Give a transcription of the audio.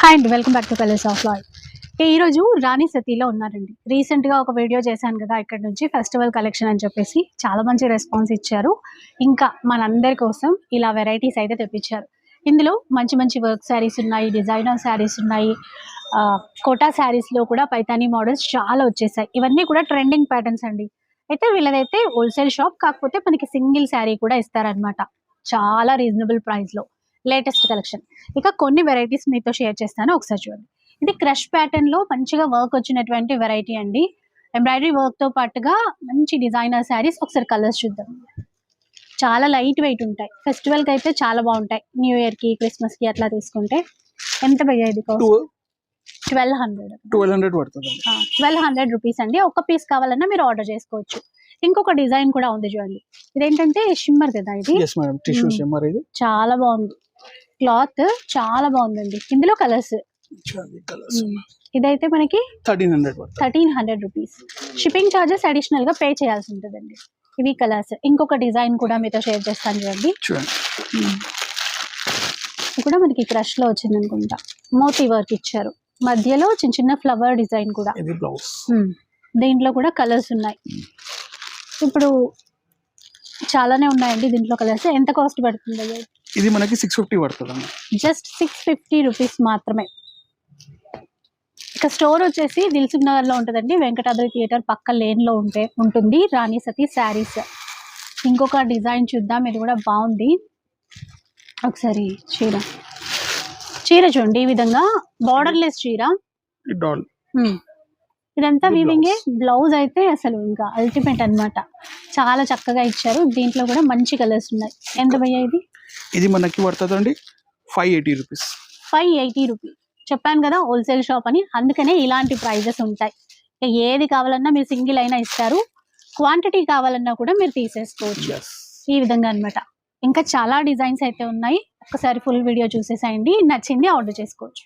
Hi అండి, welcome back to colours of Loy. ఈరోజు రాణి సతీలో ఉన్నారండి. రీసెంట్గా ఒక వీడియో చేశాను కదా, ఇక్కడ నుంచి ఫెస్టివల్ కలెక్షన్ అని చెప్పేసి చాలా మంచి రెస్పాన్స్ ఇచ్చారు. ఇంకా మనందరి కోసం ఇలా వెరైటీస్ అయితే తెప్పించారు. ఇందులో మంచి మంచి వర్క్ శారీస్ ఉన్నాయి, డిజైనర్ శారీస్ ఉన్నాయి, కోటా శారీస్లో కూడా పైతానీ మోడల్స్ చాలా వచ్చేసాయి. ఇవన్నీ కూడా ట్రెండింగ్ ప్యాటర్న్స్ అండి. అయితే వీళ్ళదైతే హోల్సేల్ షాప్, కాకపోతే మనకి సింగిల్ శారీ కూడా ఇస్తారనమాట చాలా రీజనబుల్ ప్రైస్లో. Latest collection. ఇక కొన్ని వెరైటీస్ మీతో షేర్ చేస్తాను, ఒకసారి చూడండి. ఇది క్రష్ ప్యాటర్న్ లో మంచిగా వర్క్ వచ్చినటువంటి వెరైటీ అండి. ఎంబ్రాయిడరీ వర్క్ తో పాటుగా మంచి డిజైనర్ శారీస్. ఒకసారి కలర్స్ చూద్దాం. చాలా లైట్ వెయిట్ ఉంటాయి, ఫెస్టివల్ కి అయితే చాలా బాగుంటాయి. న్యూ ఇయర్ కి, క్రిస్మస్ కి అట్లా తీసుకుంటే. ఎంత భయ్యేది? 1200 పడుతుంది. 1200 రూపీస్ అండి. ఒక పీస్ కావాలన్నా మీరు ఆర్డర్ చేసుకోవచ్చు. ఇంకొక డిజైన్ కూడా ఉంది చూడండి. ఇదేంటంటే షిమ్మర్ కదా ఇది. చాలా బాగుంది, క్లాత్ చాలా బాగుందండి. ఇందులో కలర్స్ ఇదైతే మనకి 1300 రూపీస్. షిప్పింగ్ చార్జెస్ అడిషనల్ గా పే చేయాల్సి ఉంటుందండి. ఇవి కలర్స్. ఇంకొక డిజైన్ కూడా మీతో షేర్ చేస్తాను చూడండి. ఇది కూడా మనకి క్రష్ లో వచ్చింది అనుకుంటా. మోతీ వర్క్ ఇచ్చారు, మధ్యలో చిన్న చిన్న ఫ్లవర్ డిజైన్ కూడా. దీంట్లో కూడా కలర్స్ ఉన్నాయి. ఇప్పుడు చాలానే ఉన్నాయండి దీంట్లో కలర్స్. ఎంత కాస్ట్ పడుతుంది? ఇది మనకి 650 పడుతుంది. జస్ట్ 650 రూపీస్ మాత్రమే. ఇక స్టోర్ వచ్చేసి దిల్సుఖ్ నగర్ లో ఉంటుందండి. వెంకటాద్రి థియేటర్ పక్క లేన్ లో ఉంటుంది రాణి సతీ శారీస్. ఇంకొక డిజైన్ చూద్దాం, ఇది కూడా బాగుంది. ఒకసారి చీర చూడండి. ఈ విధంగా బార్డర్లెస్ చీర. ఇదంతా వీవింగే. బ్లౌజ్ అయితే అసలు ఇంకా అల్టిమేట్ అన్నమాట. చాలా చక్కగా ఇచ్చారు. దీంట్లో కూడా మంచి కలర్స్ ఉన్నాయి. ఎంత భయ్యా ఇది? ఇది మనకి పడుతుందండి 580 రూపీస్. 580 రూపీస్. చెప్పాను కదా హోల్సేల్ షాప్ అని, అందుకనే ఇలాంటి ప్రైజెస్ ఉంటాయి. ఏది కావాలన్నా మీరు సింగిల్ అయినా ఇస్తారు, క్వాంటిటీ కావాలన్నా కూడా మీరు తీసేసుకోవచ్చు. ఈ విధంగా అన్నమాట. ఇంకా చాలా డిజైన్స్ అయితే ఉన్నాయి. ఒకసారి ఫుల్ వీడియో చూసేసేయండి, నచ్చింది ఆర్డర్ చేసుకోవచ్చు.